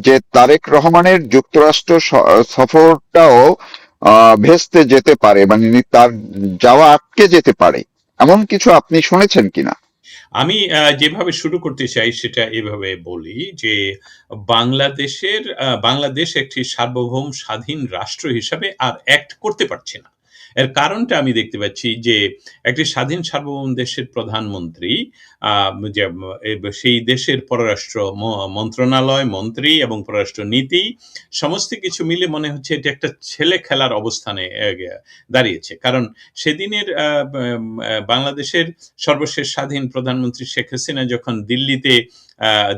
যে তারেক রহমানের যুক্তরাষ্ট্র সফরটাও ভেস্তে যেতে পারে, মানে তার যাওয়া আটকে যেতে পারে, এমন কিছু আপনি শুনেছেন কিনা? আমি যেভাবে শুরু করতে চাই সেটা এভাবে বলি যে বাংলাদেশ একটি সার্বভৌম স্বাধীন রাষ্ট্র হিসাবে আর অ্যাক্ট করতে পারছে না। এর কারণটা আমি দেখতে পাচ্ছি যে একটি স্বাধীন সার্বভৌম দেশের প্রধানমন্ত্রী সেই দেশের পররাষ্ট্র মন্ত্রণালয়, মন্ত্রী এবং পররাষ্ট্র নীতি সমস্ত কিছু মিলে মনে হচ্ছে এটা একটা ছেলে খেলার অবস্থানে দাঁড়িয়েছে। কারণ সেদিনের বাংলাদেশের সর্বশেষ স্বাধীন প্রধানমন্ত্রী শেখ হাসিনা যখন দিল্লিতে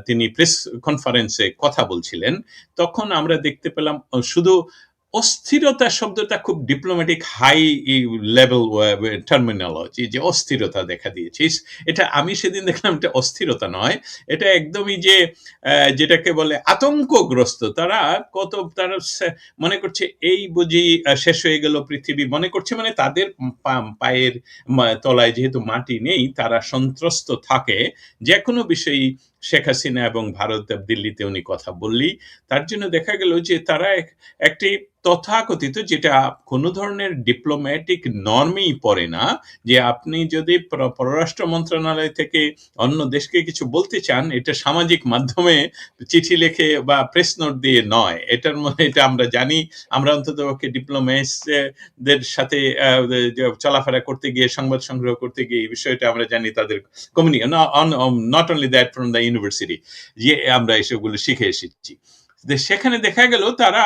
তিনি প্রেস কনফারেন্সে কথা বলছিলেন, তখন আমরা দেখতে পেলাম শুধু অস্থিরতা শব্দটা খুব ডিপ্লোম্যাটিক হাই লেভেল টার্মিনোলজি, যে অস্থিরতা দেখা দিয়েছে। এটা আমি সেদিন দেখলাম এটা অস্থিরতা নয়, এটা একদমই যে যেটাকে বলে আতঙ্কগ্রস্ত। তারা মনে করছে এই বুঝি শেষ হয়ে গেল পৃথিবী, মনে করছে মানে তাদের পায়ের তলায় যেহেতু মাটি নেই, তারা সন্ত্রস্ত থাকে যে কোনো বিষয়ই। শেখ হাসিনা এবং ভারত দিল্লিতে উনি কথা বললি, তার জন্য দেখা গেল যে তারা একটি তথাকথিত, যেটা কোনো ধরনের ডিপ্লোম্যাটিক নর্মেই পড়ে না, যে আপনি যদি পররাষ্ট্র মন্ত্রণালয় থেকে অন্য দেশকে কিছু বলতে চান, এটা সামাজিক মাধ্যমে চিঠি লিখে বা প্রেস নোট দিয়ে নয়। এটা আমরা জানি, আমরা অন্তত ডিপ্লোম্যাটদের সাথে চলাফেরা করতে গিয়ে, সংবাদ সংগ্রহ করতে গিয়ে এই বিষয়টা আমরা জানি, তাদের communication not only that from the university, যে আমরা এসবগুলো শিখে এসেছি। সেখানে দেখা গেল তারা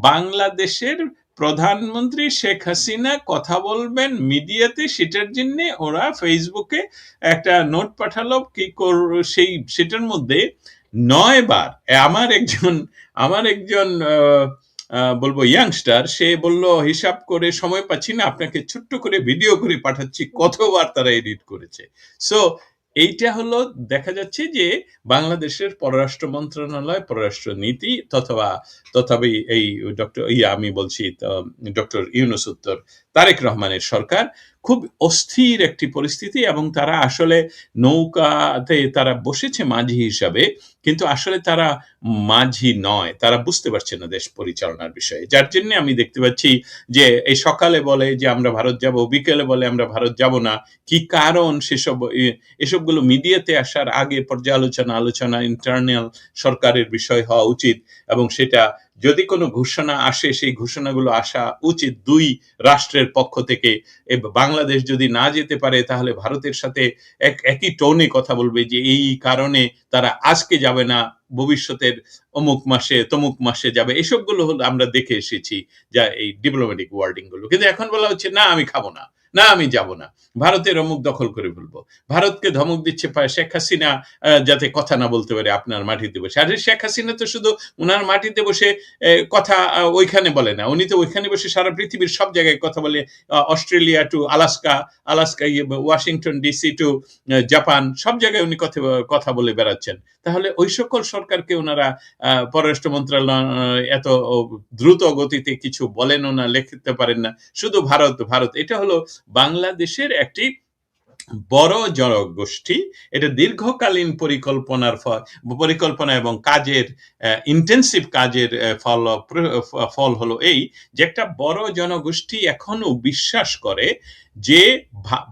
বাংলাদেশের প্রধানমন্ত্রী শেখ হাসিনা কথা বলবেন মিডিয়াতে, সেটার জন্য ওরা ফেসবুকে একটা নোট পাঠালো সেটার মধ্যে 9 বার আমার একজন বলবো ইয়াংস্টার, সে বলল হিসাব করে সময় পাচ্ছি না, আপনাকে ছোট্ট করে ভিডিও করে পাঠাচ্ছি কতবার তারা এডিট করেছে। সো এইটা হলো দেখা যাচ্ছে যে বাংলাদেশের পররাষ্ট্র মন্ত্রণালয়, পররাষ্ট্র নীতি তথাপি এই আমি বলছি ডক্টর ইউনূস উত্তর তারেক রহমানের সরকার খুব অস্থির একটি পরিস্থিতি, এবং তারা আসলে নৌকাতে তারা বসেছে মাঝি হিসাবে, কিন্তু আসলে তারা মাঝি নয়, তারা বুঝতে পারছে না দেশ পরিচালনার বিষয়ে। যার জন্য আমি দেখতে পাচ্ছি যে এই সকালে বলে যে আমরা ভারত যাব, বিকেলে বলে আমরা ভারত যাব না। কি কারণ এসবগুলো মিডিয়াতে আসার আগে আলোচনা ইন্টারনাল সরকারের বিষয় হওয়া উচিত, এবং সেটা যদি কোনো ঘোষণা আসে, সেই ঘোষণাগুলো আসা উচিত দুই রাষ্ট্রের পক্ষ থেকে। বাংলাদেশ যদি না যেতে পারে, তাহলে ভারতের সাথে একই টোনে কথা বলবে যে এই কারণে তারা আজকে যাবে না, ভবিষ্যতের অমুক মাসে তমুক মাসে যাবে। এসবগুলো হলো আমরা দেখে এসেছি, যা এই ডিপ্লোম্যাটিক ওয়ার্ডিং গুলো। কিন্তু এখন বলা হচ্ছে না আমি খাবো না, না আমি যাব না, ভারতের অমুক দখল করে ফেলবো। ভারতকে ধমক দিচ্ছে শেখ হাসিনা যাতে কথা না বলতে পারে আপনার মাটিতে বসে। আর শেখ হাসিনা তো শুধু উনার মাটিতে বসে কথা ওইখানে বলে না, উনি তো ওইখানে বসে সারা পৃথিবীর সব জায়গায় কথা বলে। Australia to Alaska, Washington DC to Japan, সব জায়গায় উনি কথা বলে বেড়াচ্ছেন। তাহলে ওই সকল সরকারকে ওনারা পররাষ্ট্র মন্ত্রণালয় এত দ্রুত গতিতে কিছু বলেনও না, লিখতে পারেন না, শুধু ভারত ভারত। এটা হলো বাংলাদেশের একটি বড় জনগোষ্ঠী, এটা দীর্ঘকালীন পরিকল্পনা এবং কাজের ইন্টেন্সিভ কাজের ফল হলো এই যে একটা বড় জনগোষ্ঠী এখনো বিশ্বাস করে যে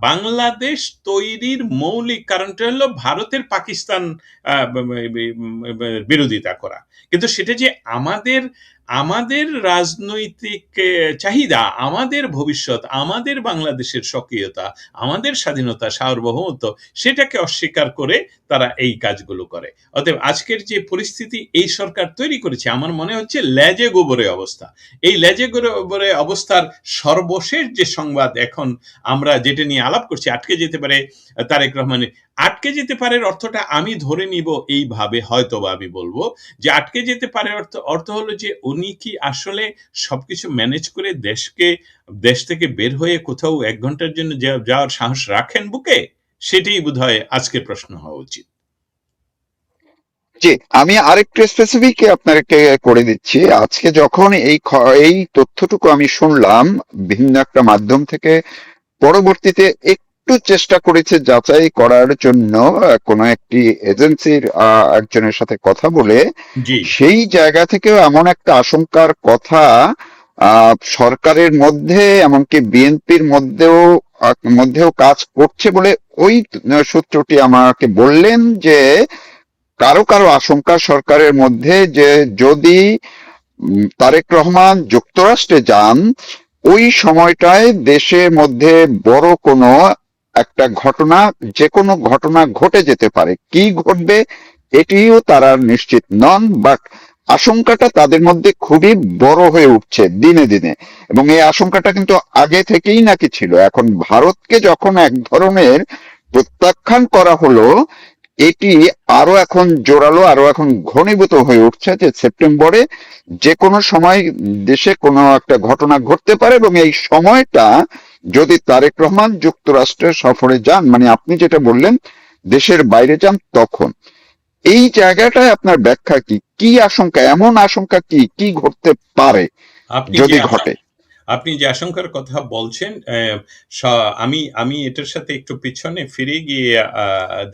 বাংলাদেশ তৈরির মৌলিক কারণটা হলো ভারতের পাকিস্তান বিরোধিতা করা। কিন্তু সেটা যে আমাদের রাজনৈতিক চাহিদা, আমাদের ভবিষ্যৎ, আমাদের বাংলাদেশের সক্রিয়তা, আমাদের স্বাধীনতা, সার্বভৌমত্ব, সেটাকে অস্বীকার করে তারা এই কাজগুলো করে। অতএব আজকের যে পরিস্থিতি এই সরকার তৈরি করেছে, আমার মনে হচ্ছে লেজে গোবরে অবস্থা। এই লেজে গোবরে অবস্থার সর্বশেষ যে সংবাদ এখন আমরা যেটা নিয়ে আলাপ করছি, আটকে যেতে পারে তারেক রহমানের। আটকে যেতে পারে অর্থটা আমি ধরে নিব এইভাবে, হয়তো বা আমি বলবো যে আটকে যেতে পারে অর্থ হলো যে উনি কি আসলে সবকিছু ম্যানেজ করে দেশ থেকে বের হয়ে কোথাও 1 ঘন্টার জন্য যাওয়ার সাহস রাখেন বুকে? সেটাই বোধহয় আজকের প্রশ্ন হওয়া উচিত। জি, আমি আরেকটু স্পেসিফিক আপনাকে করে দিচ্ছি। আজকে যখন এই তথ্যটুকু আমি শুনলাম ভিন্ন একটা মাধ্যম থেকে, পরবর্তীতে একটু চেষ্টা করেছে যাচাই করার জন্য কোনো একটি এজেন্সির একজনের সাথে কথা বলে, জি। সেই জায়গা থেকেও এমন একটা আশঙ্কার কথা সরকারের মধ্যে, এমনকি বিএনপির মধ্যেও কাজ করছে বলে ওই সূত্রটি আমাকে বললেন যে কারো কারো আশঙ্কা সরকারের মধ্যে যে যদি তারেক রহমান যুক্তরাষ্ট্রে যান, ওই সময়টায় দেশের মধ্যে বড় কোনো একটা ঘটনা, যে কোনো ঘটনা ঘটে যেতে পারে। কি ঘটবে এটিও তারা নিশ্চিত নন, বা আশঙ্কাটা তাদের মধ্যে খুবই বড় হয়ে উঠছে দিনে দিনে। এবং এই আশঙ্কাটা কিন্তু আগে থেকেই নাকি ছিল, এখন ভারতকে যখন এক ধরনের প্রত্যাখ্যান করা হলো, এটি আরো এখন জোরালো, আরো এখন ঘনীভূত হয়ে উঠছে যে সেপ্টেম্বরে যে কোনো সময় দেশে কোনো একটা ঘটনা ঘটতে পারে। এবং এই সময়টা যদি তারেক রহমান যুক্তরাষ্ট্রে সফরে যান, মানে আপনি যেটা বললেন দেশের বাইরে যান, তখন এই জায়গাটায় আপনার ব্যাখ্যা কি? কি আশঙ্কা, এমন আশঙ্কা কি কি ঘটতে পারে আপনি যে যদি ঘটে? আপনি যে আশঙ্কার কথা বলছেন, আমি আমি এটার সাথে একটু পিছনে ফিরে গিয়ে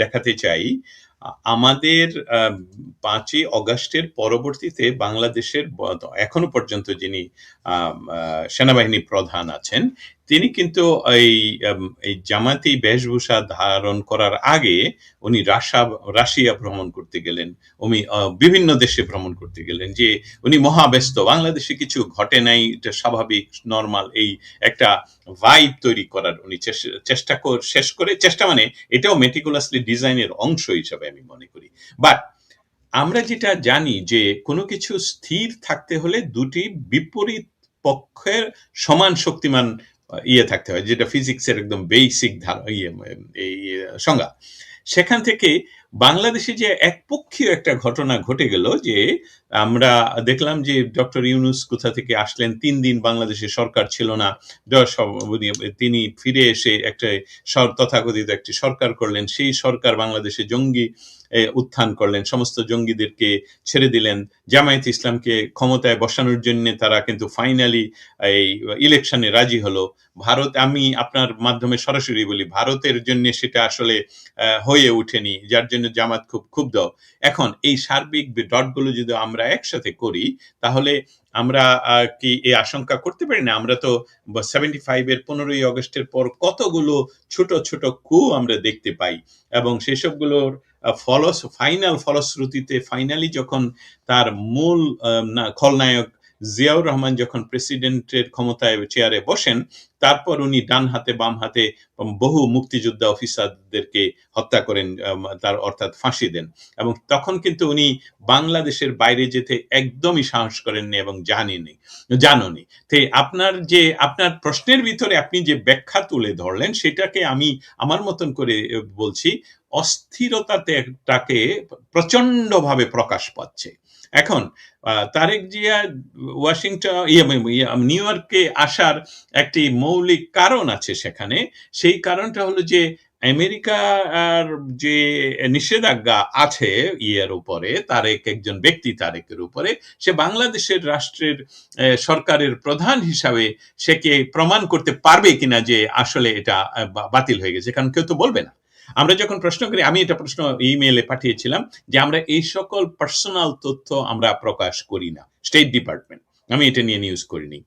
দেখাতে চাই। আমাদের ৫ই অগাস্টের পরবর্তীতে বাংলাদেশের এখনো পর্যন্ত যিনি সেনাবাহিনী প্রধান আছেন, তিনি কিন্তু এই এই জামাতি বেশভূষা ধারণ করার আগে উনি রাশিয়া ভ্রমণ করতে গেলেন, উনি বিভিন্ন দেশে ভ্রমণ করতে গেলেন, যে উনি মহাব্যস্ত, বাংলাদেশে কিছু ঘটে নাই, এটা স্বাভাবিক নরমাল, এই একটা ভাইব তৈরি করার উনি শেষ করে, চেষ্টা মানে এটাও মেটিকুলাসলি ডিজাইনের অংশ হিসাবে আমি মনে করি। বাট আমরা যেটা জানি যে কোনো কিছু স্থির থাকতে হলে দুটি বিপরীত পক্ষের সমান শক্তিমান থাকতে হয়, যেটা ফিজিক্সের একদম বেসিক এই সংজ্ঞা। সেখান থেকে বাংলাদেশে যে একপক্ষীয় একটা ঘটনা ঘটে গেল, যে আমরা দেখলাম যে ডক্টর ইউনূস কোথা থেকে আসলেন, ৩ দিন বাংলাদেশে সরকার ছিল না, তিনি ফিরে এসে একটা তথাকথিত একটি সরকার করলেন, সেই সরকার বাংলাদেশে জঙ্গি উত্থান করলেন, সমস্ত জঙ্গিদেরকে ছেড়ে দিলেন, জামায়াত ইসলামকে ক্ষমতায় বসানোর জন্য তারা কিন্তু ফাইনালি এই ইলেকশনে রাজি হলো। ভারত, আমি আপনার মাধ্যমে সরাসরি বলি, ভারতের জন্য সেটা আসলে হয়ে ওঠেনি, যার জন্য জামাত খুব ক্ষুব্ধ। এখন এই সার্বিক ডটগুলো যদি আমরা একসাথে করি, তাহলে আমরা কি এই আশঙ্কা করতে পারি না? আমরা তো 75 এর 15ই অগস্টের পর কতগুলো ছোট ছোট কু আমরা দেখতে পাই, এবং সেসবগুলোর ফাইনাল ফলশ্রুতিতে ফাইনালি যখন তার মূল খলনায়ক জিয়াউর রহমান যখন প্রেসিডেন্টের ক্ষমতায় চেয়ারে বসেন, তারপর উনি ডান হাতে বাম হাতে বহু মুক্তিযোদ্ধা অফিসারদেরকে হত্যা করেন, তার অর্থাৎ ফাঁসি দেন। এবং তখন কিন্তু উনি বাংলাদেশের বাইরে যেতে একদমই সাহস করেননি এবং জাননি। আপনার প্রশ্নের ভিতরে আপনি যে ব্যাখ্যা তুলে ধরলেন, সেটাকে আমি আমার মতন করে বলছি, অস্থিরতাটাকে প্রচন্ডভাবে প্রকাশ পাচ্ছে। এখন তারেক জিয়া নিউ ইয়র্কে আসার একটি মৌলিক কারণ আছে সেখানে। সেই কারণটা হলো যে আমেরিকার যে নিষেধাজ্ঞা আছে ইয়ের উপরে, একজন ব্যক্তি তারেকের উপরে, সে বাংলাদেশের রাষ্ট্রের সরকারের প্রধান হিসাবে সেকে প্রমাণ করতে পারবে কিনা যে আসলে এটা বাতিল হয়ে গেছে, কারণ কেউ তো বলবে না। আমরা যখন প্রশ্ন করি, আমি এটা প্রশ্ন ইমেইলে পাঠিয়েছিলাম যে আমরা এই সকল পার্সোনাল তথ্য আমরা প্রকাশ করি না, স্টেট ডিপার্টমেন্ট, আমি এটা নিয়ে নিউজ করিনি,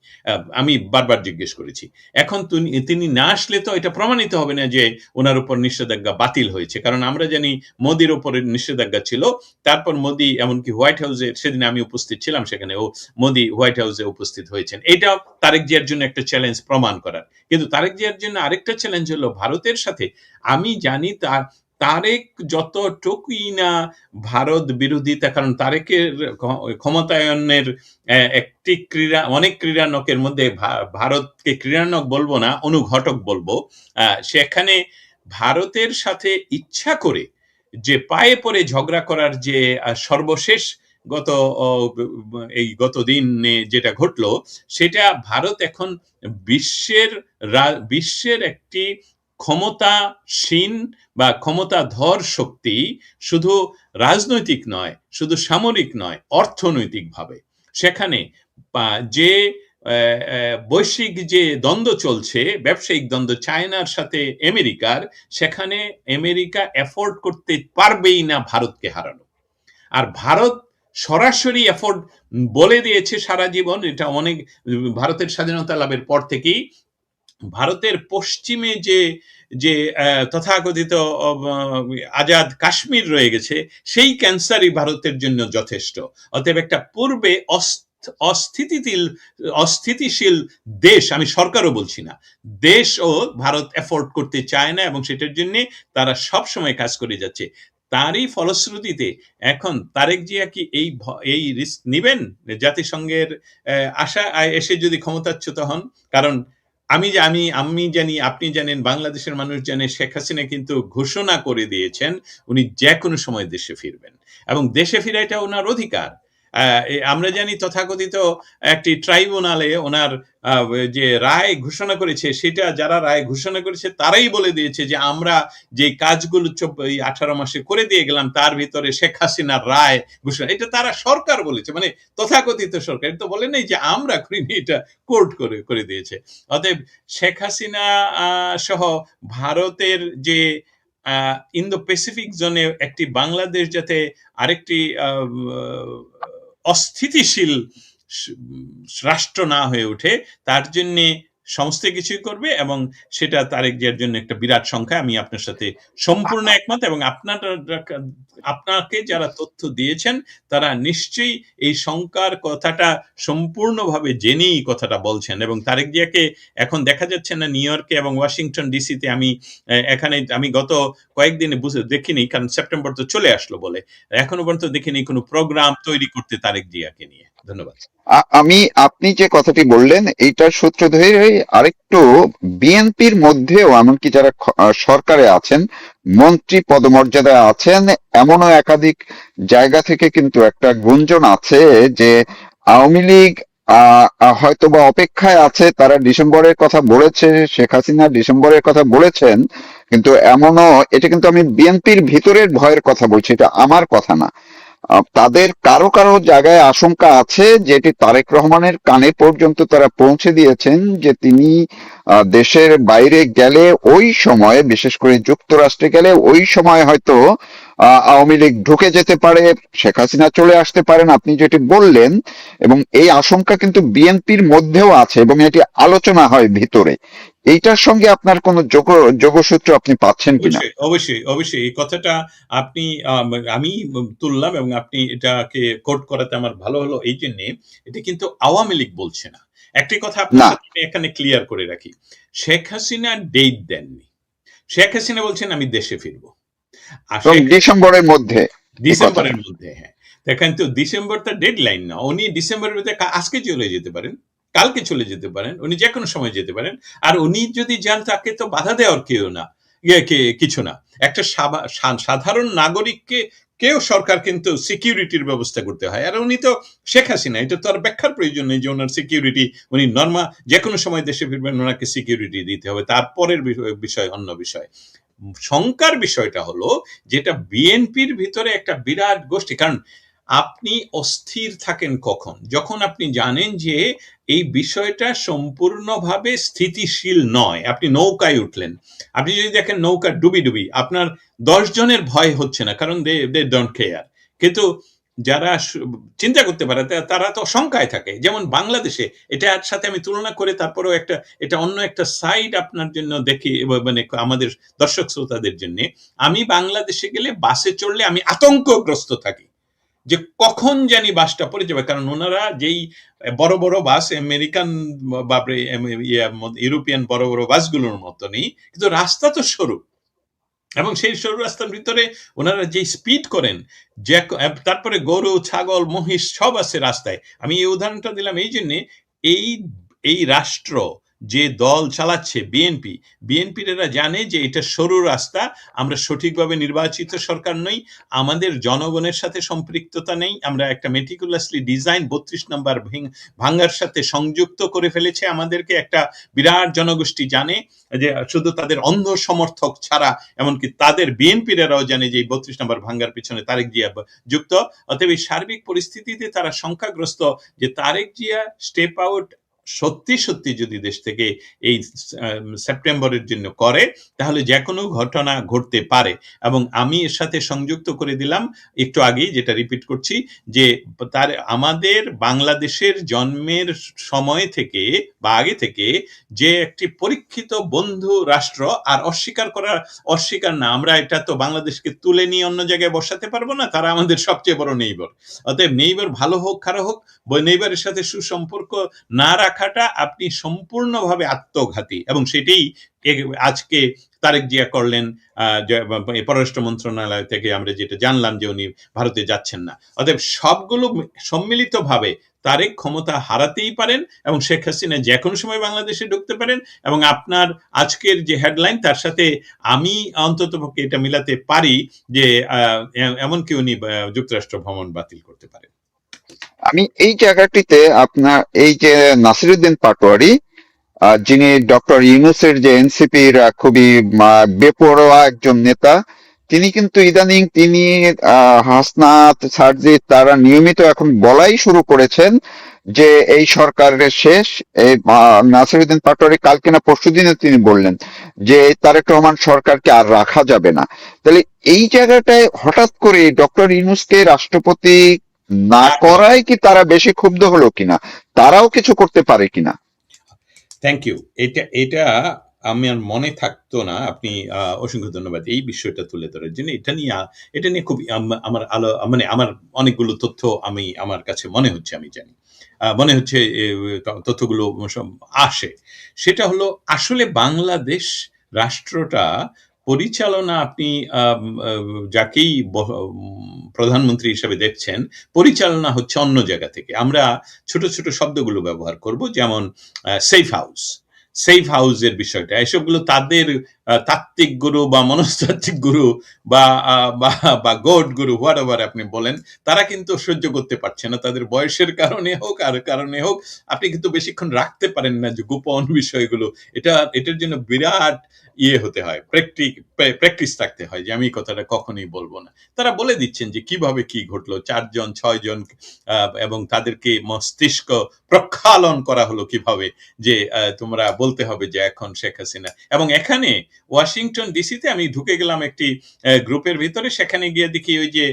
আমি বারবার জিজ্ঞেস করেছি। এখন তিনি না আসলে তো এটা প্রমাণিত হবে না যে ওনার উপর নিষেধাজ্ঞা বাতিল হয়েছে, কারণ আমরা জানি মোদির উপরে নিষেধাজ্ঞা ছিল, তারপর মোদি এমনকি হোয়াইট হাউসে, সেদিন আমি উপস্থিত ছিলাম সেখানে, মোদি হোয়াইট হাউসে উপস্থিত হয়েছেন। এটা তারেক জিয়ার জন্য একটা চ্যালেঞ্জ প্রমাণ করার। কিন্তু তারেক জিয়ার জন্য আরেকটা চ্যালেঞ্জ হলো ভারতের সাথে। আমি জানি তারেক যতটুকুই না ভারত বিরোধিতা, কারণ তারেকের ক্ষমতায়নের একটি অনেক ক্রীড়ানকের মধ্যে, ভারতকে ক্রীড়ানক বলবো না, অনুঘটক বলবো, সেখানে ভারতের সাথে ইচ্ছা করে যে পায়ে পড়ে ঝগড়া করার যে সর্বশেষ গতদিনে যেটা ঘটলো, সেটা ভারত এখন বিশ্বের একটি ক্ষমতাসীন বা ক্ষমতাধর শক্তি, শুধু রাজনৈতিক নয়, শুধু সামরিক নয়, অর্থনৈতিকভাবে। সেখানে যে বৈশ্বিক যে দ্বন্দ্ব চলছে, ব্যবসায়িক দ্বন্দ্ব চায়নার সাথে আমেরিকার, সেখানে আমেরিকা এফোর্ড করতে পারবেই না ভারতকে হারানো। আর ভারত সরাসরি এফোর্ড বলে দিয়েছে সারা জীবন, এটা অনেক ভারতের স্বাধীনতা লাভের পর থেকেই ভারতের পশ্চিমে যে যে তথাকথিত আজাদ কাশ্মীর রয়ে গেছে, সেই ক্যান্সারই ভারতের জন্য যথেষ্ট। অতএব একটা পূর্বে অস্থিতিশীল অস্থিতিশীল দেশ, আমি সরকারও বলছি না, দেশও ভারত এফোর্ড করতে চায় না, এবং সেটার জন্য তারা সব সময় কাজ করে যাচ্ছে। তারই ফলশ্রুতিতে এখন তারেক জিয়া কি এই রিস্ক নিবেন জাতিসংঘের আশা এসে যদি ক্ষমতাচ্যুত হন? কারণ আমি জানি, আপনি জানেন, বাংলাদেশের মানুষ জানে, শেখ হাসিনা কিন্তু ঘোষণা করে দিয়েছেন উনি যে কোনো সময় দেশে ফিরবেন, এবং দেশে ফিরা এটা ওনার অধিকার। আমরা জানি তথাকথিত একটি ট্রাইব্যুনালে ওনার যে রায় ঘোষণা করেছে, সেটা যারা রায় ঘোষণা করেছে তারাই বলে দিয়েছে যে আমরা যে কাজগুলো 18 মাসে করে দিয়ে গেলাম, তার ভিতরে শেখ হাসিনার রায় ঘোষণা, এটা তারা সরকার বলেছে, মানে তথাকথিত সরকার। এটা তো বলে নাই যে আমরা করিনি, এটা কোর্ট করে দিয়েছে। অতএব শেখ হাসিনা সহ ভারতের যে ইন্দো প্যাসিফিক জোনে একটি বাংলাদেশ যাতে আরেকটি অস্থিতিশীল রাষ্ট্র না হয়ে ওঠে, তার জন্য সমস্ত কিছুই করবে, এবং সেটা তারেক জিয়ার জন্য একটা বিরাট সংখ্যা। আমি আপনার সাথে সম্পূর্ণ একমত, এবং আপনাকে যারা তথ্য দিয়েছেন তারা নিশ্চয়ই এই সংখ্যার কথাটা সম্পূর্ণভাবে জেনেই কথাটা বলছেন। এবং তারেক জিয়াকে এখন দেখা যাচ্ছে না নিউ ইয়র্কে এবং ওয়াশিংটন ডিসিতে। আমি গত কয়েকদিনে দেখিনি, কারণ সেপ্টেম্বর তো চলে আসলো বলে এখনো পর্যন্ত দেখিনি কোনো প্রোগ্রাম তৈরি করতে তারেক জিয়াকে নিয়ে। ধন্যবাদ। আপনি যে কথাটি বললেন এইটার সূত্র ধরে আরেকটু বিএনপির মধ্যেও এমনকি যারা সরকারে আছেন, মন্ত্রী পদমর্যাদায় আছেন, এমনও একাধিক জায়গা থেকে কিন্তু একটা গুঞ্জন আছে যে আওয়ামী লীগ হয়তো বা অপেক্ষায় আছে, তারা ডিসেম্বরের কথা বলেছে, শেখ হাসিনা ডিসেম্বরের কথা বলেছেন, কিন্তু এমনও, এটা কিন্তু আমি বিএনপির ভিতরের ভয়ের কথা বলছি, এটা আমার কথা না। তাদের কারো কারো জায়গায় আশঙ্কা আছে, যেটি তারেক রহমানের কানে পর্যন্ত তারা পৌঁছে দিয়েছেন, যে তিনি দেশের বাইরে গেলে ওই সময়, বিশেষ করে যুক্তরাষ্ট্রে গেলে ওই সময় হয়তো আওয়ামী লীগ ঢুকে যেতে পারে, শেখ হাসিনা চলে আসতে পারেন, আপনি যেটি বললেন। এবং এই আশঙ্কা কিন্তু বিএনপির মধ্যেও আছে এবং এটি আলোচনা হয় ভিতরে। এইটার সঙ্গে আপনার কোনো যোগসূত্র আপনি পাচ্ছেন কিনা? অবশ্যই, অবশ্যই, অবশ্যই এই কথাটা আপনি আমি তুললাম, এবং আপনি এটাকে কোট করাতে আমার ভালো হলো এই জন্যে, এটা কিন্তু আওয়ামী লীগ বলছে না। একটি কথা আপনার না, সাথে আমি এখানে ক্লিয়ার করে রাখি, শেখ হাসিনা ডেট দেননি। শেখ হাসিনা বলছেন আমি দেশে ফিরবো, আর এবং শেখ ডিসেম্বরের মধ্যে এই কথাটা। ডিসেম্বরের মধ্যে। হ্যাঁ, দেখেন তো, ডিসেম্বর তার ডেডলাইন না। উনি ডিসেম্বরের মধ্যে আজকে চলে যেতে পারেন, কালকে চলে যেতে পারেন, উনি যে কোনো সময় যেতে পারেন। আর উনি যদি যান, তাকে তো বাধা দেওয়ার কেউ না, কিছু না। একটা সাধারণ নাগরিককে কেউ সরকার কিন্তু সিকিউরিটির ব্যবস্থা করতে হয়, আর উনি তো শেখ হাসিনা, এটা তো আর ব্যাখ্যার প্রয়োজন নেই যে ওনার সিকিউরিটি, উনি যে কোনো সময় দেশে ফিরবেন, ওনাকে সিকিউরিটি দিতে হবে। তারপরের বিষয় অন্য বিষয়। শঙ্কার বিষয়টা হলো যেটা বিএনপির ভিতরে একটা বিরাট গোষ্ঠী। কারণ আপনি অস্থির থাকেন কখন? যখন আপনি জানেন যে এই বিষয়টা সম্পূর্ণভাবে স্থিতিশীল নয়। আপনি নৌকায় উঠলেন, আপনি যদি দেখেন নৌকা ডুবি, আপনার 10 জনের ভয় হচ্ছে না, কারণ দে ডোন্ট কেয়ার। কিন্তু যারা চিন্তা করতে পারে তারা তো শঙ্কায় থাকে। যেমন বাংলাদেশে, এটার সাথে আমি তুলনা করে তারপরেও এটা অন্য একটা সাইড আপনার জন্য দেখি, মানে আমাদের দর্শক শ্রোতাদের জন্য। আমি বাংলাদেশে গেলে বাসে চড়লে আমি আতঙ্কগ্রস্ত থাকি যে কখন জানি বাসটা পড়ে যাবে। কারণ ওনারা যেই বড় বড় বাস, আমেরিকান বাপরে, ইউরোপিয়ান বড় বড় বাসগুলোর মতো নেই, কিন্তু রাস্তা তো সরু, এবং সেই সরু রাস্তার ভিতরে ওনারা যে স্পিড করেন, যে তারপরে গরু ছাগল মহিষ সব আছে রাস্তায়। আমি এই উদাহরণটা দিলাম এই জন্যে, এই এই রাষ্ট্র যে দল চালাচ্ছে বিএনপির এরা জানে যে এটা সরু রাস্তা, আমরা সঠিকভাবে নির্বাচিত সরকার নই, আমাদের জনগণের সাথে সম্পৃক্ততা নেই, আমরা একটা মেটিকুলাসলি ডিজাইন 32 নম্বর ভাঙ্গার সাথে সংযুক্ত করে ফেলেছে আমাদেরকে। একটা বিরাট জনগোষ্ঠী জানে যে শুধু তাদের অন্ধ সমর্থক ছাড়া, এমনকি তাদের বিএনপিরাও জানে যে 32 নম্বর ভাঙ্গার পিছনে তারেক জিয়া যুক্ত। অতএব এই সার্বিক পরিস্থিতিতে তারা সংখ্যাগ্রস্ত যে তারেক জিয়া স্টেপ আউট সত্যি সত্যি যদি দেশ থেকে এই সেপ্টেম্বরের জন্য করে, তাহলে যে কোনো ঘটনা ঘটতে পারে। এবং আমি এর সাথে সংযুক্ত করে দিলাম একটু আগেই, যেটা রিপিট করছি, যে তার আমাদের বাংলাদেশের জন্মের সময় থেকে বা আগে থেকে যে একটি পরীক্ষিত বন্ধু রাষ্ট্র, আর অস্বীকার না, আমরা এটা তো বাংলাদেশকে তুলে নিয়ে অন্য জায়গায় বসাতে পারবো না, তারা আমাদের সবচেয়ে বড় নেইবার। অতএব নেইবার ভালো হোক খারাপ হোক, নেইবারের সাথে সুসম্পর্ক না রাখাটা আপনি সম্পূর্ণভাবে আত্মঘাতী, এবং সেটাই আজকে তারেক জিয়া করলেন। পররাষ্ট্র মন্ত্রণালয় থেকে আমরা যেটা জানলাম যে উনি ভারতে যাচ্ছেন না। অতএব সবগুলো সম্মিলিতভাবে তারেক ক্ষমতা হারাতেই পারেন, এবং শেখ হাসিনা যে কোনো সময় বাংলাদেশে ঢুকতে পারেন। এবং আপনার আজকের যে হেডলাইন, তার সাথে আমি অন্ততপক্ষে এটা মিলাতে পারি যে এমনকি উনি যুক্তরাষ্ট্র ভ্রমণ বাতিল করতে পারেন। আমি এই জায়গাটিতে আপনার এই যে নাসিরুদ্দিন পাটোয়ারি, যিনি ডক্টর ইউনূসের যে এনসিপির খুবই বেপরোয়া একজন নেতা, তিনি কিন্তু ইদানিং তিনি হাসনাত সার্জিত তারা নিয়মিত এখন বলাই শুরু করেছেন যে এই সরকারের শেষ। এই নাসিরুদ্দিন পাটোয়ারি কালকে না পরশুদিনে তিনি বললেন যে তারেক রহমান সরকারকে আর রাখা যাবে না। তাহলে এই জায়গাটায় হঠাৎ করে ডক্টর ইউনূসকে রাষ্ট্রপতি না করায় কি তারা বেশি ক্ষুব্ধ হলো কিনা, তারাও কিছু করতে পারে কিনা? Thank you. এটা আমার মনে থাকতো না। আপনি অসংখ্য ধন্যবাদ এই বিষয়টা তুলে ধরার জন্য। এটা নিয়ে খুব আমার মানে আমার অনেকগুলো তথ্য আমার কাছে মনে হচ্ছে, আমি জানি। মনে হচ্ছে তথ্যগুলো আসে। সেটা হলো, আসলে বাংলাদেশ রাষ্ট্রটা পরিচালনা, আপনি যাকেই প্রধানমন্ত্রী হিসেবে দেখছেন, পরিচালনা হচ্ছে অন্য জায়গা থেকে। আমরা ছোট ছোট শব্দগুলো ব্যবহার করব, যেমন সেফ হাউসের বিষয়টা, এসবগুলো তাদের তাত্ত্বিক গুরু বা মনস্তাত্ত্বিক গুরু বা গড গুরু, হোয়াট এভার আপনি বলেন, তারা কিন্তু সহ্য করতে পারছে না। তাদের বয়সের কারণে হোক আর কারণে হোক, আপনি কিন্তু বেশিক্ষণ রাখতে পারেন না যে গোপন বিষয়গুলো। এটার জন্য বিরাট হতে হয়, প্র্যাকটিস থাকতে হয়, যে আমি কথাটা কখনোই বলবো না। তারা বলে দিচ্ছেন যে কিভাবে কি ঘটলো, 4 জন 6 জন, এবং তাদেরকে মস্তিষ্ক প্রক্ষালন করা হলো কিভাবে, যে তোমরা বলতে হবে যে এখন শেখ হাসিনা। এবং এখানে ওয়াশিংটন ডিসিতে আমি ঢুকে গেলাম একটি গ্রুপের ভিতরে, সেখানে গিয়ে দেখি ওই যে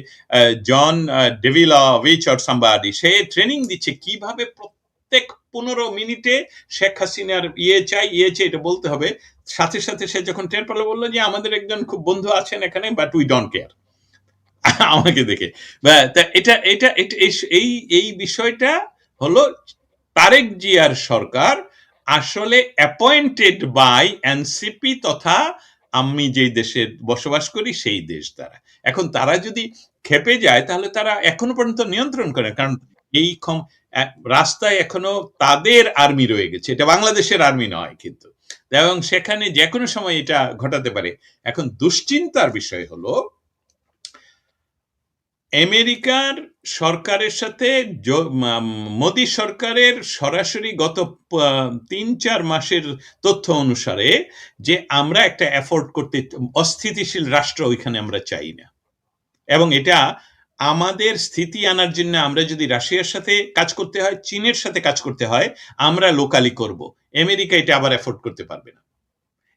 জন ডেভিলোভিচ অর সামবাডি, সে ট্রেনিং দিচ্ছে কিভাবে প্রত্যেক 15 মিনিটে শেখ হাসিনার চাই এটা বলতে হবে। সাথে সাথে সে যখন টের পেল, বললো যে আমাদের একজন খুব বন্ধু আছেন এখানে, বাট উই ডোন্ট কেয়ার। আমাকে দেখে এই বিষয়টা হলো, তারেক জিয়ার সরকার আসলে অ্যাপয়েন্টেড বাই এনসিপি তথা আমি যেই দেশে বসবাস করি সেই দেশ দ্বারা। এখন তারা যদি খেপে যায়, তাহলে তারা এখনো পর্যন্ত নিয়ন্ত্রণ করে, কারণ এই রাস্তায় এখনো তাদের আর্মি রয়ে গেছে, এটা বাংলাদেশের আর্মি নয় কিন্তু। এবং সেখানে যে কোনো সময় এটা ঘটাতে পারে। এখন দুশ্চিন্তার বিষয় হলো, আমেরিকার সরকারের সাথে মোদী সরকারের সরাসরি গত 3-4 মাসের তথ্য অনুসারে, যে আমরা একটা এফোর্ড করতে, অস্থিতিশীল রাষ্ট্র ওইখানে আমরা চাই না। এবং এটা আমাদের স্থিতি আনার জন্য আমরা যদি রাশিয়ার সাথে কাজ করতে হয়, চীনের সাথে কাজ করতে হয়, আমরা লোকালি করব। আমেরিকা এটা আবার এফোর্ড করতে পারবে না।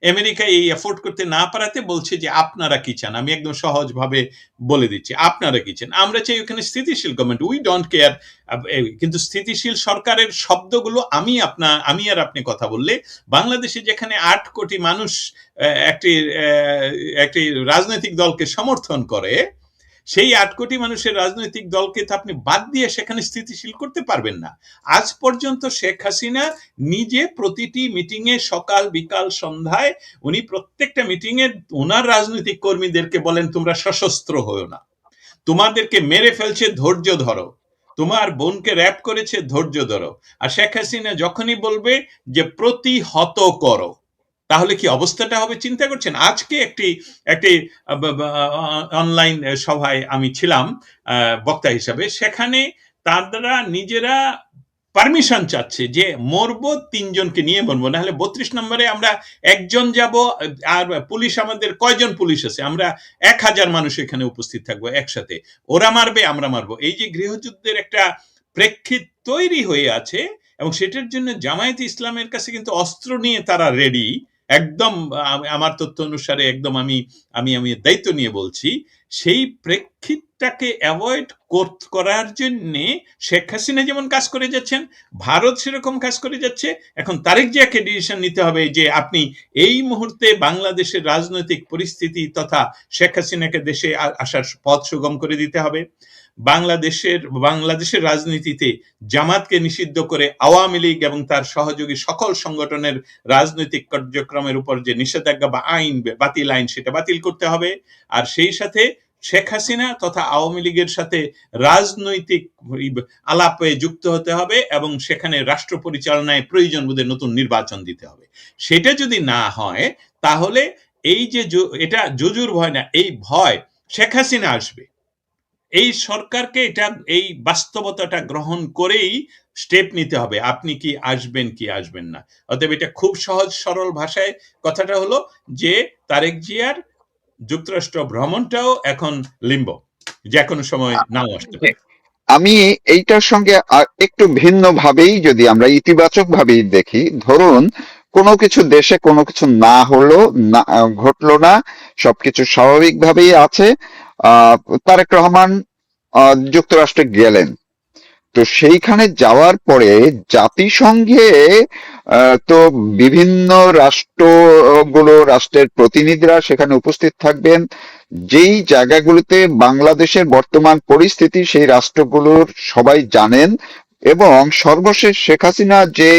আমেরিকা এই এফোর্ড করতে না পারাতে বলছে যে আপনারা কি চান, আমি একদম সহজভাবে বলে দিচ্ছি, আপনারা কি চান। আমরা চাই ওখানে স্থিতিশীল গভর্নমেন্ট, উই ডোন্ট কেয়ার। কিন্তু স্থিতিশীল সরকারের শব্দগুলো আমি আর আপনি কথা বললে, বাংলাদেশে যেখানে 8 কোটি মানুষ একটি রাজনৈতিক দলকে সমর্থন করে, সেই 8 কোটি মানুষের রাজনৈতিক দলকে তো আপনি বাদ দিয়ে সেখানে স্থিতিশীল করতে পারবেন না। আজ পর্যন্ত শেখ হাসিনা নিজে প্রতিটি মিটিংয়ে, সকাল বিকাল সন্ধ্যায়, উনি প্রত্যেকটা মিটিংয়ে ওনার রাজনৈতিক কর্মীদেরকে বলেন, তোমরা সশস্ত্র হও না, তোমাদেরকে মেরে ফেলছে, ধৈর্য ধরো, তোমার বোনকে র‍্যাপ করেছে, ধৈর্য ধরো। আর শেখ হাসিনা যখনই বলবে যে প্রতিহত করো, তাহলে কি অবস্থাটা হবে চিন্তা করছেন? আজকে একটি অনলাইন সভায় আমি ছিলাম বক্তা হিসাবে, সেখানে তারা নিজেরা পারমিশন চাচ্ছে যে মরবো 3 জনকে নিয়ে মরবো, না হলে 32 নম্বরে আমরা 1 জন যাব, আর পুলিশ আমাদের কয়জন পুলিশ আছে, আমরা 1000 মানুষ এখানে উপস্থিত থাকবো একসাথে, ওরা মারবে আমরা মারবো। এই যে গৃহযুদ্ধের একটা প্রেক্ষিত তৈরি হয়ে আছে, এবং সেটার জন্য জামায়াতে ইসলামের কাছে কিন্তু অস্ত্র নিয়ে তারা রেডি। একদম আমার তথ্য অনুসারে একদম আমি আমি আমি দায়িত্ব নিয়ে বলছি, সেই প্রেক্ষিতটাকে অ্যাভয়েড করার জন্য শেখ হাসিনা যেমন কাজ করে যাচ্ছেন, ভারত সেরকম কাজ করে যাচ্ছে। এখন তারেক জিয়াকে ডিসিশন নিতে হবে যে আপনি এই মুহূর্তে বাংলাদেশের রাজনৈতিক পরিস্থিতি তথা শেখ হাসিনাকে দেশে আসার পথ সুগম করে দিতে হবে। বাংলাদেশের রাজনীতিতে জামাতকে নিষিদ্ধ করে আওয়ামী লীগ এবং তার সহযোগী সকল সংগঠনের রাজনৈতিক কার্যক্রমের উপর যে নিষেধাজ্ঞা বা আইন, বাতিল আইন, সেটা বাতিল করতে হবে। আর সেই সাথে শেখ হাসিনা তথা আওয়ামী লীগের সাথে রাজনৈতিক আলাপে যুক্ত হতে হবে এবং সেখানে রাষ্ট্র পরিচালনায় প্রয়োজন বোধে নতুন নির্বাচন দিতে হবে। সেটা যদি না হয় তাহলে এই যে এটা জুজুর ভয় না, এই ভয় শেখ হাসিনা আসবে। এই সরকারকে এটা এই বাস্তবতাটা গ্রহণ করেই স্টেপ নিতে হবে, আপনি কি আসবেন কি আসবেন না। অতএব এটা খুব সহজ সরল ভাষায় কথাটা হলো যে তারেক জিয়ার যুক্তরাষ্ট্র ভ্রমণটাও এখন লিম্ব, যে কোনো সময় নাও আসতে পারে। আমি এইটার সঙ্গে একটু ভিন্ন ভাবেই যদি আমরা ইতিবাচক ভাবেই দেখি, ধরুন কোনো কিছু দেশে কোনো কিছু না হলো, না ঘটলো না, সবকিছু স্বাভাবিকভাবেই আছে, আহ তারেক রহমান যুক্তরাষ্ট্রে গেলেন। তো সেইখানে যাওয়ার পরে জাতিসংঘে তো বিভিন্ন রাষ্ট্রের প্রতিনিধিরা সেখানে উপস্থিত থাকবেন। যেই জায়গাগুলোতে বাংলাদেশের বর্তমান পরিস্থিতি সেই রাষ্ট্রগুলোর সবাই জানেন, এবং সর্বশেষ শেখ হাসিনা যে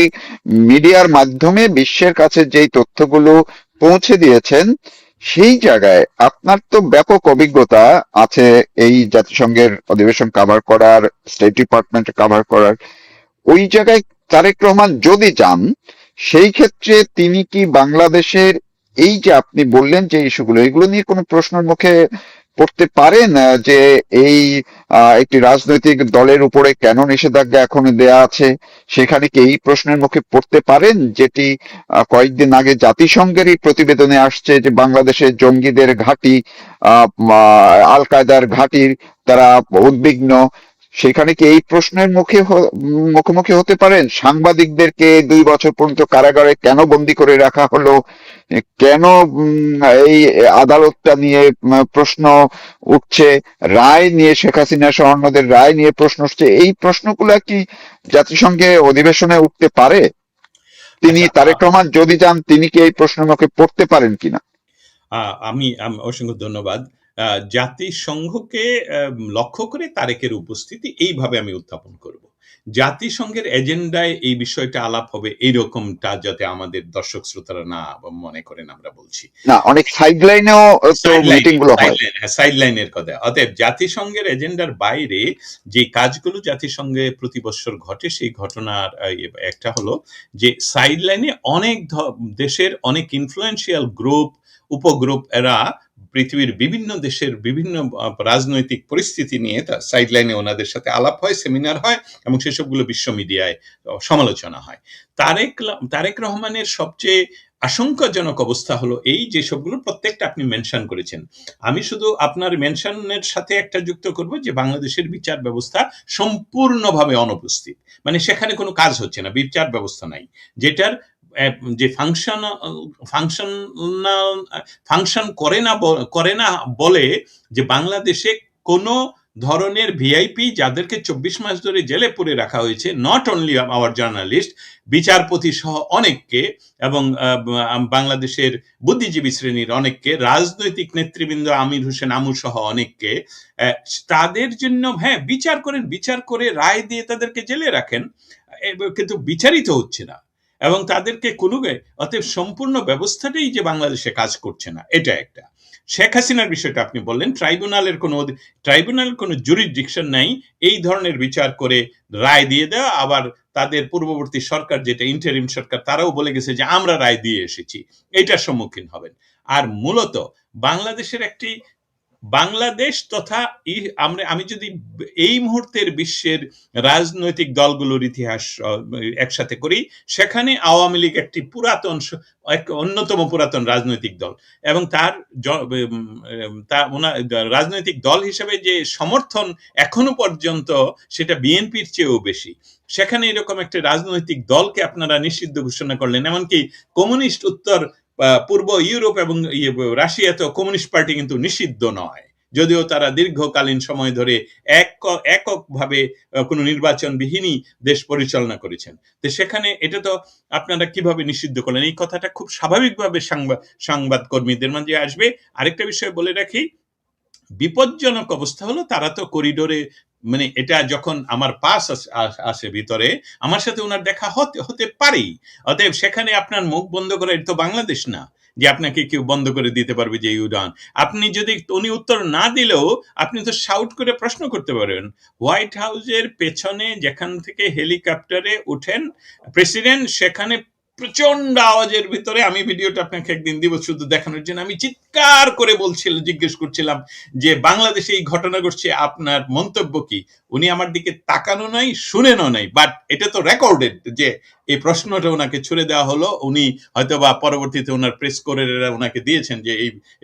মিডিয়ার মাধ্যমে বিশ্বের কাছে যেই তথ্যগুলো পৌঁছে দিয়েছেন, সেই জায়গায় আপনার তো ব্যাপক অভিজ্ঞতা আছে এই জাতিসংঘের অধিবেশন কভার করার, স্টেট ডিপার্টমেন্ট কভার করার। ওই জায়গায় তারেক রহমান যদি যান, সেই ক্ষেত্রে তিনি কি বাংলাদেশের এই যে আপনি বললেন যে ইস্যুগুলো, এগুলো নিয়ে কোনো প্রশ্নের মুখে পড়তে পারেন? যে এই একটি রাজনৈতিক দলের উপরে কেন নিষেধাজ্ঞা এখনো দেয়া আছে, সেখানে কি এই প্রশ্নের মুখে পড়তে পারেন, যেটি কয়েকদিন আগে জাতিসংঘেরই প্রতিবেদনে আসছে যে বাংলাদেশের জঙ্গিদের ঘাঁটি, আল কায়দার ঘাঁটির তারা উদ্বিগ্ন? সেখানে কি এই প্রশ্নের মুখোমুখি হতে পারেন? সাংবাদিকদেরকে 2 বছর পর্যন্ত কারাগারে কেন বন্দী করে রাখা হলো, কেন এই আদালতটা নিয়ে প্রশ্ন উঠছে, রায় নিয়ে, শেখ হাসিনা সহ অন্যদের রায় নিয়ে প্রশ্ন উঠছে, এই প্রশ্নগুলা কি জাতিসংঘে অধিবেশনে উঠতে পারে? তিনি, আচ্ছা, তারেক রহমান যদি যান, তিনি কি এই প্রশ্নের মুখে পড়তে পারেন কিনা? আমি অসংখ্য ধন্যবাদ। জাতিসংঘকে লক্ষ্য করে তারেকের উপস্থিতি এইভাবে আমি উত্থাপন করব। জাতিসংঘের এজেন্ডায় এই বিষয়টা আলাপ হবে এইরকমটা যাতে আমাদের দর্শক শ্রোতারা না মনে করেন আমরা বলছি। না, অনেক সাইডলাইনেও তো মিটিং গুলো হয়। সাইডলাইনের কথা। অতএব জাতিসংঘের এজেন্ডার বাইরে যে কাজগুলো জাতিসংঘে প্রতি বছর ঘটে, সেই ঘটনার একটা হলো যে সাইডলাইনে অনেক দেশের অনেক ইনফ্লুয়েন্সিয়াল গ্রুপ, উপগ্রুপ, এরা পৃথিবীর বিভিন্ন দেশের বিভিন্ন রাজনৈতিক পরিস্থিতি নিয়ে তার সাইডলাইনে ওনাদের সাথে আলাপ হয়, সেমিনার হয় এবং সেসবগুলো বিশ্ব মিডিয়ায় সমালোচনা হয়। তারেক রহমানের সবচেয়ে আশঙ্কাজনক অবস্থা হলো এই যে সবগুলো প্রত্যেকটা আপনি মেনশন করেছেন। আমি শুধু আপনার মেনশনের সাথে একটা যুক্ত করব যে বাংলাদেশের বিচার ব্যবস্থা সম্পূর্ণভাবে অনুপস্থিত, মানে সেখানে কোনো কাজ হচ্ছে না, বিচার ব্যবস্থা নাই, যেটার যে ফাংশন করে না বলে যে বাংলাদেশে কোনো ধরনের ভিআইপি যাদেরকে 24 মাস ধরে জেলে পুরে রাখা হয়েছে, নট অনলি আওয়ার জার্নালিস্ট, বিচারপতি সহ অনেককে, এবং বাংলাদেশের বুদ্ধিজীবী শ্রেণীর অনেককে, রাজনৈতিক নেতৃবৃন্দ আমির হোসেন আমু সহ অনেককে, তাদের জন্য হ্যাঁ বিচার করেন, বিচার করে রায় দিয়ে তাদেরকে জেলে রাখেন, কিন্তু বিচারিত হচ্ছে না এবং তাদেরকে কোনো, অতএব সম্পূর্ণ ব্যবস্থাটাই যে বাংলাদেশে কাজ করছে না, এটা একটা। শেখ হাসিনার বিষয়টা আপনি বললেন, ট্রাইব্যুনালের কোনো জুরিসডিকশন নাই এই ধরনের বিচার করে রায় দিয়ে দেওয়া। আবার তাদের পূর্ববর্তী সরকার, যেটা ইন্টারিম সরকার, তারাও বলে গেছে যে আমরা রায় দিয়ে এসেছি, এইটার সম্মুখীন হবেন। আর মূলত বাংলাদেশের একটি বাংলাদেশ তথা আমি যদি এই মুহূর্তের বিশ্বের রাজনৈতিক দলগুলোর ইতিহাস একসাথে করি, সেখানে আওয়ামী লীগ একটি এক অন্যতম পুরাতন রাজনৈতিক দল, এবং তার ওনার রাজনৈতিক দল হিসেবে যে সমর্থন এখনো পর্যন্ত সেটা বিএনপির চেয়েও বেশি। সেখানে এরকম একটা রাজনৈতিক দলকে আপনারা নিষিদ্ধ ঘোষণা করলেন, এমনকি কমিউনিস্ট পূর্ব ইউরোপ এবং রাশিয়াতেও কমিউনিস্ট পার্টি কিন্তু নিষিদ্ধ নয়, যদিও তারা দীর্ঘকালীন সময় ধরে এককভাবে কোনো নির্বাচনবিহীনই দেশ পরিচালনা করেছেন। তো সেখানে এটা তো আপনারা কিভাবে নিষিদ্ধ করলেন? এই কথাটা খুব স্বাভাবিকভাবে সংবাদ কর্মীদের মাঝে আসবে। আরেকটা বিষয় বলে রাখি, বিপজ্জনক অবস্থা হলো তারা তো করিডোরে, মানে এটা যখন আমার পাস আসে ভিতরে, আমার সাথে ওনার দেখা হতে পারেই। অতএব সেখানে আপনার মুখ বন্ধ করে, এটা তো বাংলাদেশ না যে আপনাকে কেউ বন্ধ করে দিতে পারবে যে উড়ান। আপনি যদি উনি উত্তর না দিলেও আপনি তো শাউট করে প্রশ্ন করতে পারেন। হোয়াইট হাউসের পেছনে যেখান থেকে হেলিকপ্টারে উঠেন প্রেসিডেন্ট, সেখানে প্রচন্ড আওয়াজের ভিতরে, আমি ভিডিওটা আপনাকে একদিন দিব শুধু দেখানোর জন্য, আমি চিৎকার করে জিজ্ঞেস করছিলাম যে বাংলাদেশে এই ঘটনা ঘটছে, আপনার মন্তব্য কি? উনি আমার দিকে তাকানো নাই, শুনেনও নাই, বাট এটা তো রেকর্ডেড যে এই প্রশ্নটা ওনাকে ছুড়ে দেওয়া হলো। উনি হয়তো বা পরবর্তীতে ওনার প্রেস কোরেরা ওনাকে দিয়েছেন যে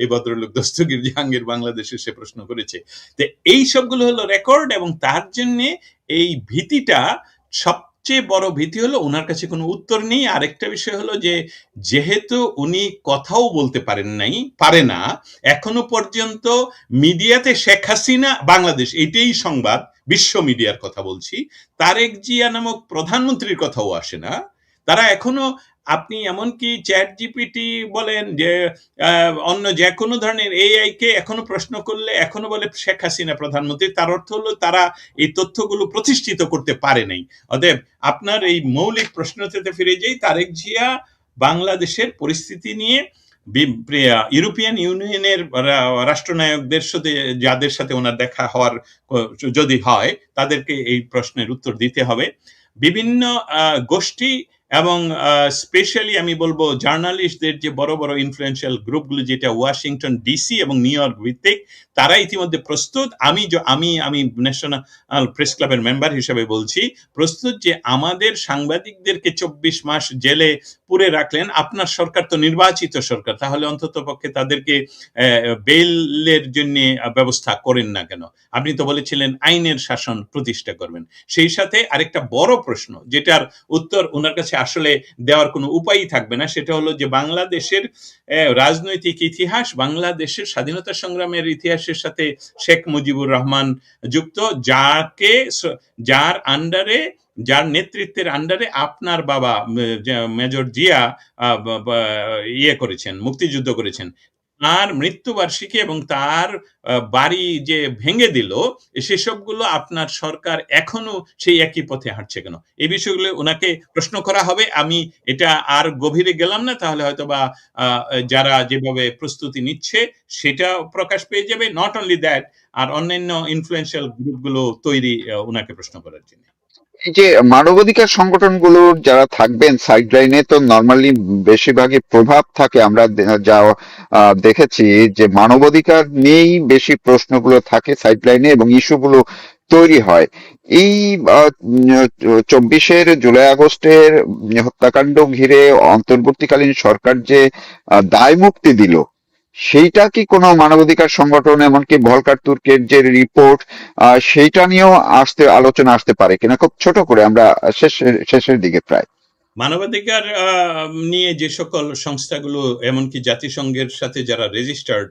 এই ভদ্রলোক দস্তগীর জাহাঙ্গীর বাংলাদেশে সে প্রশ্ন করেছে। তো এই সবগুলো হলো রেকর্ড, এবং তার জন্য এই ভীতিটা, সবচেয়ে বড় ভীতি হলো ওনার কাছে কোনো উত্তর নেই। আরেকটা বিষয় হলো যে যেহেতু উনি কথাও বলতে পারে না এখনো পর্যন্ত, মিডিয়াতে শেখ হাসিনা বাংলাদেশ এটাই সংবাদ, বিশ্ব মিডিয়ার কথা বলছি, তারেক জিয়া নামক প্রধানমন্ত্রীর কথাও আসে না। তারা এখনো, আপনি এমনকি চ্যাট জিপিটি বলেন যে অন্য যে কোনো ধরনের এআই কে এখনো প্রশ্ন করলে এখনো বলে শেখ হাসিনা প্রধানমন্ত্রী। তার অর্থ হলো তারা এই তথ্যগুলো প্রতিষ্ঠিত করতে পারে নাই। অতএব আপনার এই মৌলিক প্রশ্নতে ফিরে যাই, তারেক জিয়া বাংলাদেশের পরিস্থিতি নিয়ে ইউরোপিয়ান ইউনিয়নের রাষ্ট্রনায়কদের সাথে, যাদের সাথে ওনার দেখা হওয়ার যদি হয়, তাদেরকে এই প্রশ্নের উত্তর দিতে হবে। বিভিন্ন গোষ্ঠী এবং স্পেশালি আমি বলবো জার্নালিস্টদের যে বড় বড় ইনফ্লুয়েন্সিয়াল গ্রুপগুলো, যেটা ওয়াশিংটন ডিসি এবং নিউ ইয়র্ক ভিত্তিক, তারা ইতিমধ্যে প্রস্তুত। আমি ন্যাশনাল প্রেস ক্লাবের মেম্বার হিসেবে বলছি, প্রস্তুত যে আমাদের সাংবাদিকদেরকে 24 মাস জেলে পুরে রাখলেন, আপনার সরকার তো নির্বাচিত সরকার, তাহলে অন্তত পক্ষে তাদেরকে বেইলের জন্য ব্যবস্থা করেন না কেন? আপনি তো বলেছিলেন আইনের শাসন প্রতিষ্ঠা করবেন। সেই সাথে আরেকটা বড় প্রশ্ন, যেটার উত্তর ওনার কাছে আসলে দেওয়ার কোনো উপায়ই থাকবে না, সেটা হলো যে বাংলাদেশের রাজনৈতিক ইতিহাস, বাংলাদেশের স্বাধীনতা সংগ্রামের ইতিহাসের সাথে শেখ মুজিবুর রহমান যুক্ত, যার নেতৃত্বের আন্ডারে আপনার বাবা মেজর জিয়া করেছেন, মুক্তিযুদ্ধ করেছেন। তার মৃত্যুবার্ষিকী এবং তার বাড়ি যে ভেঙে দিল, সেসবগুলো আপনার সরকার এখনো সেই একই পথে হাঁটছে কেন? এই বিষয়গুলো ওনাকে প্রশ্ন করা হবে। আমি এটা আর গভীরে গেলাম না, তাহলে হয়তো বা যারা যেভাবে প্রস্তুতি নিচ্ছে সেটা প্রকাশ পেয়ে যাবে। নট অনলি দ্যাট, আর অন্যান্য ইনফ্লুয়েন্সিয়াল গ্রুপগুলো তৈরি ওনাকে প্রশ্ন করার জন্য। এই যে মানবাধিকার সংগঠনগুলোর যারা থাকবেন সাইড লাইনে, তো নর্মালি বেশিরভাগই প্রভাব থাকে, আমরা যা দেখেছি যে মানবাধিকার নিয়েই বেশি প্রশ্নগুলো থাকে সাইড লাইনে এবং ইস্যুগুলো তৈরি হয়। এই 24 জুলাই আগস্টের হত্যাকাণ্ড ঘিরে অন্তর্বর্তীকালীন সরকার যে দায় মুক্তি দিল, সেইটা কি কোনো মানবাধিকার সংগঠন, এমনকি ভলকার তুর্কের যে রিপোর্ট, সেইটা নিয়েও আলোচনা আসতে পারে কিনা? খুব ছোট করে, আমরা শেষের দিকে প্রায়। মানবাধিকার নিয়ে যে সকল সংস্থাগুলো, এমনকি জাতিসংঘের সাথে যারা রেজিস্টার্ড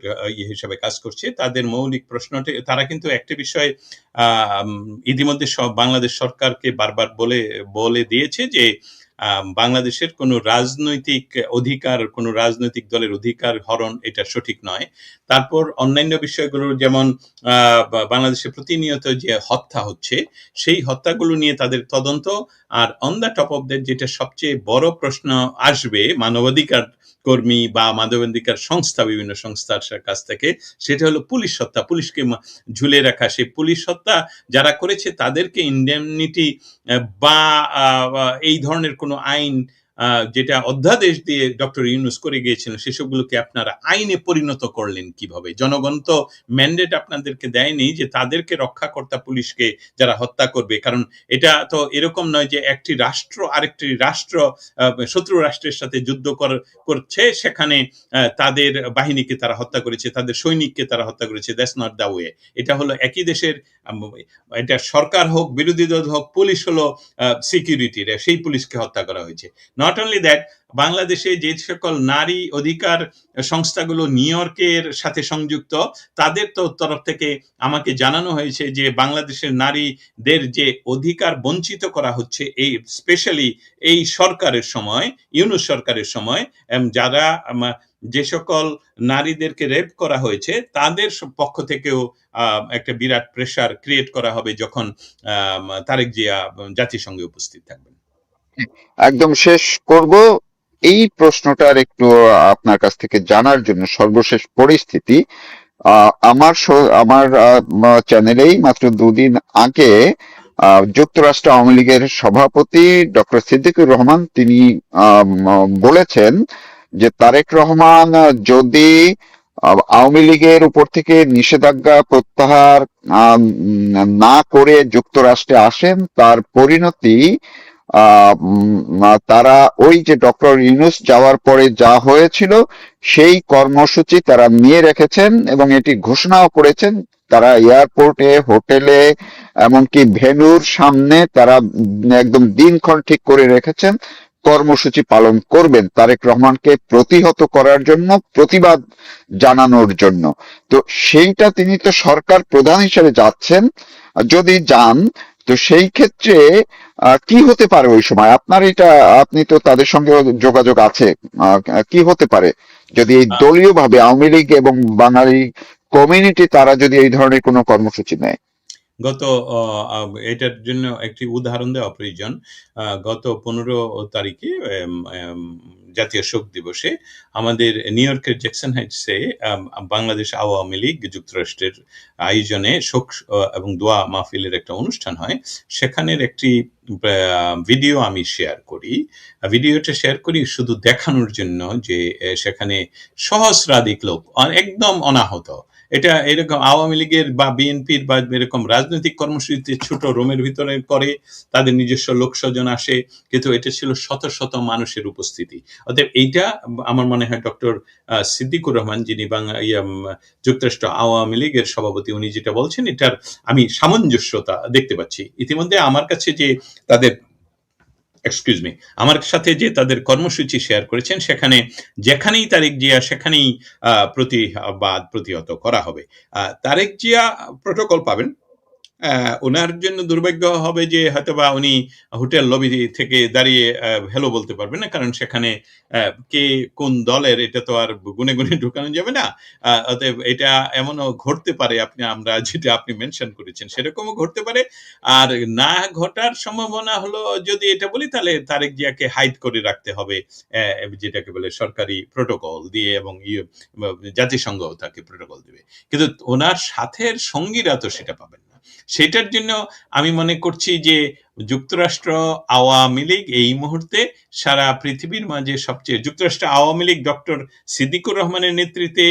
হিসাবে কাজ করছে, তাদের মৌলিক প্রশ্নটি, তারা কিন্তু একটা বিষয় ইতিমধ্যে বাংলাদেশ সরকারকে বারবার বলে দিয়েছে যে বাংলাদেশের কোনো রাজনৈতিক অধিকার, কোনো রাজনৈতিক দলের অধিকার হরণ এটা সঠিক নয়। তারপর অন্যান্য বিষয়গুলো, যেমন বাংলাদেশে প্রতিনিয়ত যে হত্যা হচ্ছে, সেই হত্যাগুলো নিয়ে তাদের তদন্ত। আর on the top of that, যেটা সবচেয়ে বড় প্রশ্ন আসবে মানবাধিকার কর্মী বা মানবাধিকার সংস্থা, বিভিন্ন সংস্থার কাছ থেকে, সেটা হলো পুলিশ হত্যা, পুলিশকে ঝুলে রাখা। সেই পুলিশ হত্যা যারা করেছে তাদেরকে ইনডেমনিটি বা এই ধরনের কোনো আইন যেটা অধ্যাদেশ দিয়ে ডক্টর ইউনূস করে গিয়েছিলেন সেসবগুলোকে আপনারা আইনে পরিণত করলেন কিভাবে? জনগণ তো ম্যান্ডেট আপনাদেরকে দেয়নি যে তাদেরকে রক্ষাকর্তা পুলিশকে যারা হত্যা করবে। কারণ এটা তো এরকম নয় যে একটি রাষ্ট্র আরেকটি রাষ্ট্র শত্রু রাষ্ট্রের সাথে যুদ্ধ করছে, সেখানে তাদের বাহিনীকে তারা হত্যা করেছে, তাদের সৈনিককে তারা হত্যা করেছে। That's not the way. এটা হলো একই দেশের, আম এটা সরকার হোক, বিরোধী দল হোক, পুলিশ হলো সিকিউরিটি, সেই পুলিশকে হত্যা করা হয়েছে। নট অনলি দ্যাট, বাংলাদেশে যে সকল নারী অধিকার সংস্থাগুলো নিউ ইয়র্কের সাথে সংযুক্ত, তাদের তো তরফ থেকে আমাকে জানানো হয়েছে যে বাংলাদেশের নারীদের যে অধিকার বঞ্চিত করা হচ্ছে এই স্পেশালি এই সরকারের সময়, ইউনূস সরকারের সময়, যারা যে সকল নারীদেরকে রেপ করা হয়েছে তাদের পক্ষ থেকেও একটা বিরাট প্রেসার ক্রিয়েট করা হবে যখন তারেক জিয়া জাতিসংঘে উপস্থিত থাকবেন। একদম শেষ করব এই প্রশ্নটার একটু আপনার কাছ থেকে জানার জন্য, সর্বশেষ পরিস্থিতি। আমার চ্যানেলেই মাত্র দুদিন আগে যুক্তরাষ্ট্র আওয়ামী লীগের সভাপতি ডক্টর সিদ্দিকুর রহমান তিনি বলেছেন যে তারেক রহমান যদি আওয়ামী লীগের উপর থেকে নিষেধাজ্ঞা প্রত্যাহার না করে যুক্তরাষ্ট্রে আসেন, তার পরিণতি তারা ওই যে ডক্টর ইউনূস যাওয়ার পরে যা হয়েছিল সেই কর্মসূচি তারা নিয়ে রেখেছেন এবং এটি ঘোষণাও করেছেন। তারা এয়ারপোর্টে, হোটেলে, এমনকি ভেন্যুর সামনে তারা একদম দিনক্ষণ ঠিক করে রেখেছেন, কর্মসূচি পালন করবেন তারেক রহমানকে প্রতিহত করার জন্য, প্রতিবাদ জানানোর জন্য। তো সেইটা, তিনি তো সরকার প্রধান হিসেবে যাচ্ছেন, যদি যান তো সেই ক্ষেত্রে কি হতে পারে ওই সময়? আপনার এটা, আপনি তো তাদের সঙ্গে যোগাযোগ আছে, কি হতে পারে যদি এই আহ, দলীয় ভাবে আওয়ামী লীগ এবং বাঙালি কমিউনিটি তারা যদি এই ধরনের কোনো কর্মসূচি নেয়? গত এটার জন্য একটি উদাহরণ দেওয়া প্রয়োজন। গত 15 তারিখে জাতীয় শোক দিবসে আমাদের নিউ ইয়র্কের জ্যাকসন হাইটসে বাংলাদেশ আওয়ামী লীগ যুক্তরাষ্ট্রের আয়োজনে শোক এবং দোয়া মাহফিলের একটা অনুষ্ঠান হয়। সেখানের একটি ভিডিও আমি শেয়ার করি। ভিডিওটা শেয়ার করি শুধু দেখানোর জন্য যে সেখানে সহস্রাধিক লোক একদম অনাহত। এটা এরকম আওয়ামী লীগের বা বিএনপির বা এরকম রাজনৈতিক কর্মসূচিতে ছোট রুমের ভিতরে করে তাদের নিজস্ব লোকস্বজন আসে, কিন্তু এটা ছিল শত শত মানুষের উপস্থিতি। অতএব এইটা আমার মনে হয় ডক্টর সিদ্দিকুর রহমান, যিনি যুক্তরাষ্ট্র আওয়ামী লীগের সভাপতি, উনি যেটা বলছেন এটার আমি সামঞ্জস্যতা দেখতে পাচ্ছি। ইতিমধ্যে আমার কাছে যে তাদের এক্সকিউজ মি আমার সাথে যে তাদের কর্মসূচি শেয়ার করেছেন, সেখানে যেখানেই তারেক জিয়া সেখানেই প্রতিবাদ প্রতিহত করা হবে। তারেক জিয়া প্রোটোকল পাবেন। ওনার জন্য দুর্ভাগ্য হবে যে হয়তোবা উনি হোটেল লবি থেকে দাঁড়িয়ে হ্যালো বলতে পারবেন না, কারণ সেখানে কে কোন দলের এটা তো আর গুনে গুনে ঢুকানো যাবে না। অতএব এটা এমনও ঘটতে পারে, আমরা যেটা আপনি মেনশন করেছেন সেরকমও ঘটতে পারে। আর না ঘটার সম্ভাবনা হলো, যদি এটা বলি তাহলে তারেক জিয়াকে হাইড করে রাখতে হবে, যেটাকে বলে সরকারি প্রোটোকল দিয়ে, এবং জাতিসংঘ তাকে প্রোটোকল দিবে। কিন্তু ওনার সাথের সঙ্গীরা তো সেটা পাবেন না। সেটার জন্য আমি মনে করছি যে যুক্তরাষ্ট্র আওয়ামী লীগ এই মুহূর্তে সারা পৃথিবীর মাঝে সবচেয়ে, যুক্তরাষ্ট্র আওয়ামী লীগ ডক্টর সিদ্দিকুর রহমানের নেতৃত্বে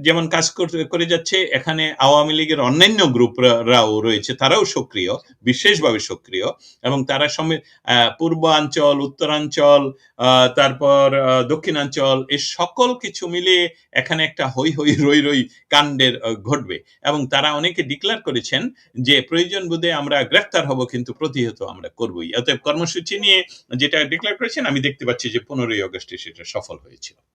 যেমন কাজ করে যাচ্ছে, এখানে আওয়ামী লীগের অন্যান্য গ্রুপরাও রয়েছে, তারাও সক্রিয়, বিশেষভাবে সক্রিয়, এবং তারা পূর্বাঞ্চল, উত্তরাঞ্চল, তারপর দক্ষিণাঞ্চল, এই সকল কিছু মিলিয়ে এখানে একটা হই হই রই রই কাণ্ডের ঘটবে। এবং তারা অনেকে ডিক্লেয়ার করেছেন যে প্রয়োজন বোধে আমরা গ্রেফতার হব, কিন্তু প্রতিহত আমরা করবই। অতএব কর্মসূচি নিয়ে যেটা ডিক্লেয়ার করেছেন, আমি দেখতে পাচ্ছি যে 15ই আগস্টে সেটা সফল হয়েছিল।